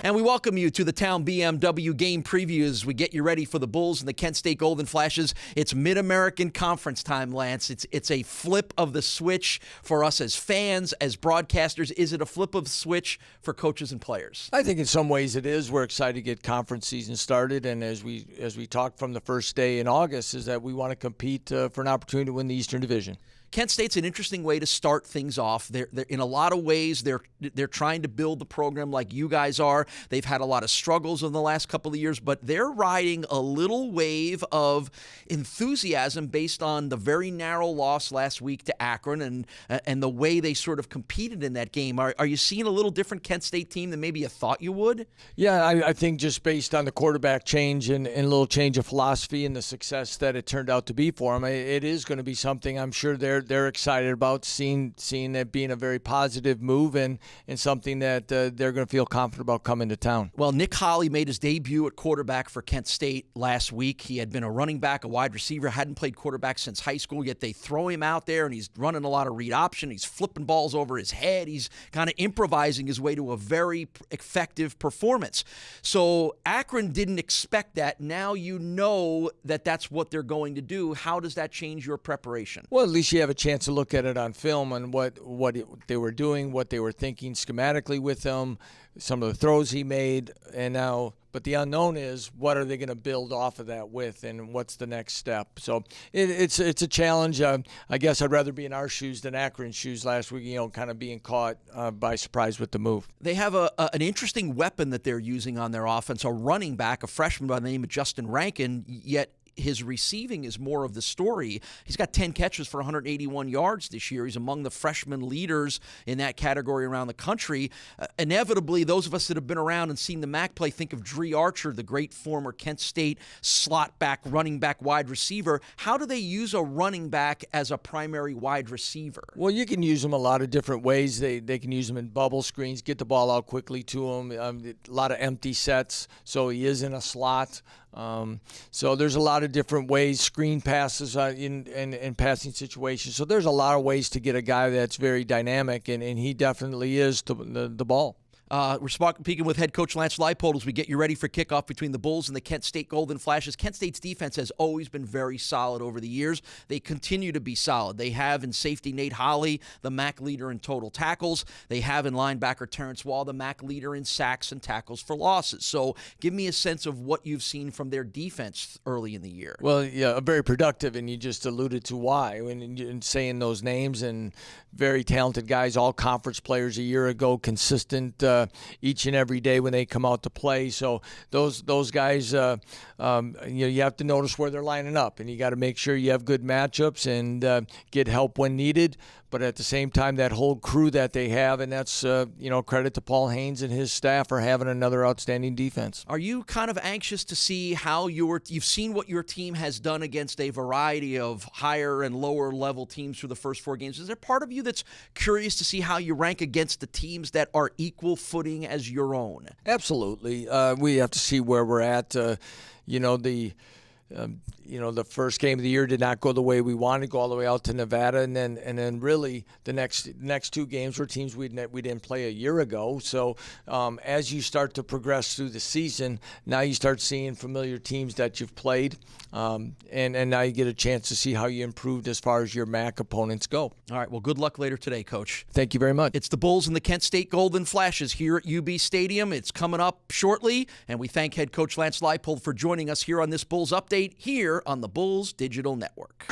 And we welcome you to the Towne BMW game previews. We get you ready for the Bulls and the Kent State Golden Flashes. It's Mid-American Conference time, Lance. It's a flip of the switch for us as fans, as broadcasters. Is it a flip of the switch for coaches and players? I think in some ways it is. We're excited to get conference season started, and as we talked from the first day in August, is that we want to compete for an opportunity to win the Eastern Division. Kent State's an interesting way to start things off. They're in a lot of ways, they're trying to build the program like you guys are. They've had a lot of struggles in the last couple of years, but they're riding a little wave of enthusiasm based on the very narrow loss last week to Akron and the way they sort of competed in that game. Are you seeing a little different Kent State team than maybe you thought you would? Yeah, I think just based on the quarterback change and a little change of philosophy and the success that it turned out to be for them, it is going to be something I'm sure they're excited about, seeing it being a very positive move and something that they're going to feel confident about coming to town. Well, Nick Hawley made his debut at quarterback for Kent State last week. He had been a running back, a wide receiver, hadn't played quarterback since high school, yet they throw him out there, and he's running a lot of read option. He's flipping balls over his head. He's kind of improvising his way to a very effective performance. So Akron didn't expect that. Now you know that that's what they're going to do. How does that change your preparation? Well, at least you have a chance to look at it on film and what they were doing, what they were thinking schematically with him, some of the throws he made, but the unknown is what are they going to build off of that with, and what's the next step. So it's a challenge. I guess I'd rather be in our shoes than Akron's shoes last week, kind of being caught by surprise with the move. They have an interesting weapon that they're using on their offense, a running back, a freshman by the name of Justin Rankin, yet his receiving is more of the story. He's got 10 catches for 181 yards this year. He's among the freshman leaders in that category around the country. Inevitably, those of us that have been around and seen the MAC play think of Dree Archer, the great former Kent State slot back, running back, wide receiver. How do they use a running back as a primary wide receiver? Well, you can use them a lot of different ways. They can use them in bubble screens, get the ball out quickly to him. A lot of empty sets, so he is in a slot. So there's a lot of different ways, screen passes in passing situations. So there's a lot of ways to get a guy that's very dynamic, and he definitely is to the ball. We're speaking with head coach Lance Leipold as we get you ready for kickoff between the Bulls and the Kent State Golden Flashes. Kent State's defense has always been very solid over the years. They continue to be solid. They have in safety Nate Hawley, the MAC leader in total tackles. They have in linebacker Terrence Wall, the MAC leader in sacks and tackles for losses. So give me a sense of what you've seen from their defense early in the year. Well, yeah, very productive, and you just alluded to why in saying those names, and very talented guys, all conference players a year ago, consistent each and every day when they come out to play. So those guys, you have to notice where they're lining up, and you got to make sure you have good matchups and get help when needed. But at the same time, that whole crew that they have, and that's credit to Paul Haynes and his staff for having another outstanding defense. Are you kind of anxious to see how you've seen what your team has done against a variety of higher and lower level teams through the first 4 games? Is there part of you that's curious to see how you rank against the teams that are equal footing as your own? Absolutely. We have to see where we're at. The first game of the year did not go the way we wanted to go, all the way out to Nevada, and then really the next 2 games were teams we didn't play a year ago. So as you start to progress through the season, now you start seeing familiar teams that you've played, and now you get a chance to see how you improved as far as your MAC opponents go. All right, well, good luck later today, Coach. Thank you very much. It's the Bulls and the Kent State Golden Flashes here at UB Stadium. It's coming up shortly, and we thank head coach Lance Leipold for joining us here on this Bulls Update here on the Bulls Digital Network.